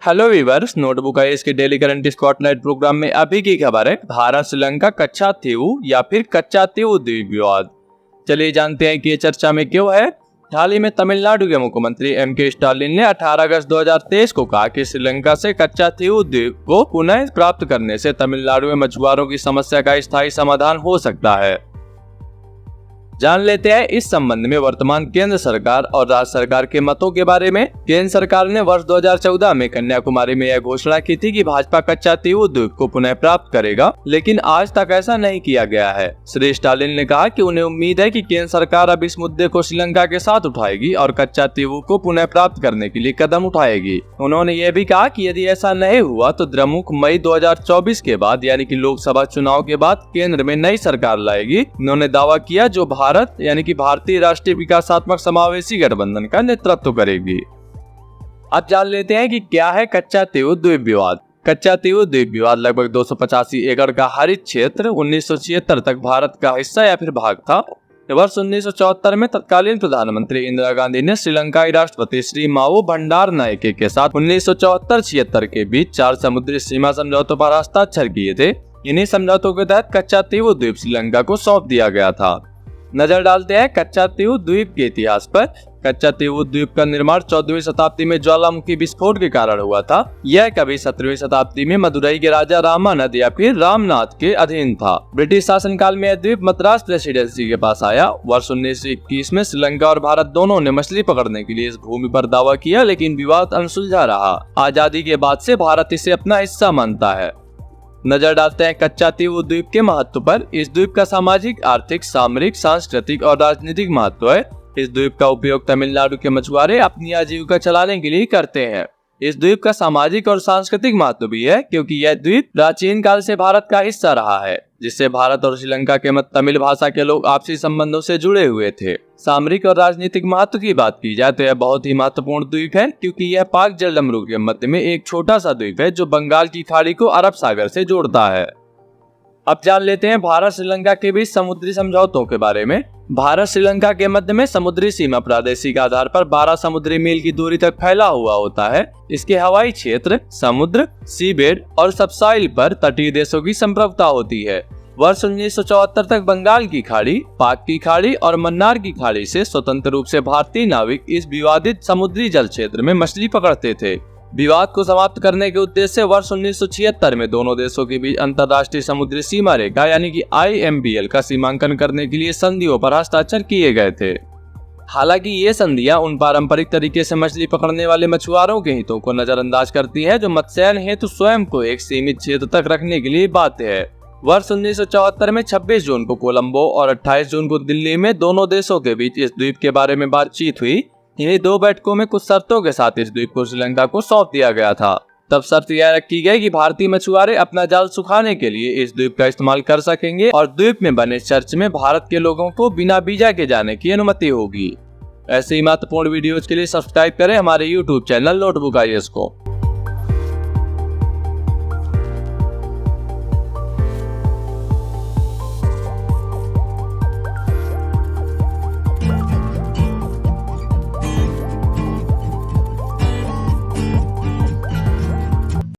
Hello viewers, notebook IAS के daily current spotlight programme में अभी की खबर है भारत श्रीलंका कच्छातीऊ या फिर कच्छातीऊ द्वीप विवाद। चलिए जानते हैं कि ये चर्चा में क्यों है। हाल ही में तमिलनाडु के मुख्यमंत्री एम.के. स्टालिन ने 18 अगस्त 2023 को कहा कि श्रीलंका से कच्छातीऊ द्वीप को पुनः प्राप्त करने से तमिलनाडु में मछुआरों की समस्या का स्थायी समाधान हो सकता है। जान लेते हैं इस संबंध में वर्तमान केंद्र सरकार और राज्य सरकार के मतों के बारे में। केंद्र सरकार ने वर्ष 2014 में कन्याकुमारी में यह घोषणा की थी कि भाजपा कच्छातीऊ द्वीप को पुनः प्राप्त करेगा, लेकिन आज तक ऐसा नहीं किया गया है। श्री स्टालिन ने कहा कि उन्हें उम्मीद है कि केंद्र सरकार अब इस मुद्दे को श्रीलंका के साथ उठाएगी और कच्छातीऊ को पुनः प्राप्त करने के लिए कदम उठाएगी। उन्होंने यह भी कहा कि यदि ऐसा नहीं हुआ तो द्रमुक मई 2024 के बाद यानी कि लोकसभा चुनाव के बाद केंद्र में नई सरकार लाएगी। उन्होंने दावा किया जो भारत यानी कि भारतीय राष्ट्रीय विकासात्मक समावेशी गठबंधन का नेतृत्व करेगी। अब जान लेते हैं कि क्या है कच्छातीऊ द्वीप विवाद। कच्छातीऊ द्वीप विवाद लगभग 285 एकड़ का हरित क्षेत्र 1976 तक भारत का हिस्सा या फिर भाग था। वर्ष 1974 में तत्कालीन प्रधानमंत्री इंदिरा गांधी ने श्रीलंकाई राष्ट्रपति श्री मावो भंडारनायके के साथ 1974-76 के बीच 4 समुद्री सीमा समझौतों पर हस्ताक्षर किए थे। इन्हीं समझौतों के तहत कच्छातीऊ द्वीप श्रीलंका को सौंप दिया गया था। नजर डालते हैं कच्छातीऊ द्वीप के इतिहास पर। कच्छातीऊ द्वीप का निर्माण 14वीं शताब्दी में ज्वालामुखी विस्फोट के कारण हुआ था। यह कभी 17वीं शताब्दी में मदुरई के राजा रामानंद या फिर रामनाथ के अधीन था। ब्रिटिश शासनकाल में यह द्वीप मद्रास प्रेसिडेंसी के पास आया। वर्ष 1921 में श्रीलंका और भारत दोनों ने मछली पकड़ने के लिए इस भूमि पर दावा किया, लेकिन विवाद अनसुलझा रहा। आजादी के बाद से भारत इसे अपना हिस्सा मानता है। नजर डालते हैं कच्छातीऊ द्वीप के महत्व पर। इस द्वीप का सामाजिक, आर्थिक, सामरिक, सांस्कृतिक और राजनीतिक महत्व है। इस द्वीप का उपयोग तमिलनाडु के मछुआरे अपनी आजीविका चलाने के लिए करते हैं। इस द्वीप का सामाजिक और सांस्कृतिक महत्व भी है क्योंकि यह द्वीप प्राचीन काल से भारत का हिस्सा रहा है, जिससे भारत और श्रीलंका के मध्य तमिल भाषा के लोग आपसी संबंधों से जुड़े हुए थे। सामरिक और राजनीतिक महत्व की बात की जाए तो यह बहुत ही महत्वपूर्ण द्वीप है क्योंकि यह पाक जलडमरू के मध्य में एक छोटा सा द्वीप है जो बंगाल की खाड़ी को अरब सागर से जोड़ता है। अब जान लेते हैं भारत श्रीलंका के बीच समुद्री समझौतों के बारे में। भारत श्रीलंका के मध्य में समुद्री सीमा प्रादेशिक आधार पर 12 समुद्री मील की दूरी तक फैला हुआ होता है। इसके हवाई क्षेत्र, समुद्र, सीबेड और सबसाइल पर तटीय देशों की संप्रभुता होती है। वर्ष 1974 तक बंगाल की खाड़ी, पाक की खाड़ी और मन्नार की खाड़ी से स्वतंत्र रूप से भारतीय नाविक इस विवादित समुद्री जल क्षेत्र में मछली पकड़ते थे। विवाद को समाप्त करने के उद्देश्य से वर्ष 1976 में दोनों देशों के बीच अंतर्राष्ट्रीय समुद्री सीमा रेखा यानी कि IMBL का सीमांकन करने के लिए संधियों पर हस्ताक्षर किए गए थे। हालांकि ये संधियां उन पारंपरिक तरीके से मछली पकड़ने वाले मछुआरों के हितों को नजरअंदाज करती है जो मत्स्यायन हेतु स्वयं को एक सीमित क्षेत्र तक रखने के लिए बाध्य है। वर्ष 1974 में 26 जून को कोलंबो और 28 जून को दिल्ली में दोनों देशों के बीच इस द्वीप के बारे में बातचीत हुई। इन्हीं 2 बैठकों में कुछ शर्तों के साथ इस द्वीप को श्रीलंका को सौंप दिया गया था। तब शर्त यह रखी गई कि भारतीय मछुआरे अपना जाल सुखाने के लिए इस द्वीप का इस्तेमाल कर सकेंगे और द्वीप में बने चर्च में भारत के लोगों को बिना वीजा के जाने की अनुमति होगी। ऐसे ही महत्वपूर्ण वीडियोज के लिए सब्सक्राइब करें हमारे YouTube चैनल नोटबुक आईएएस को।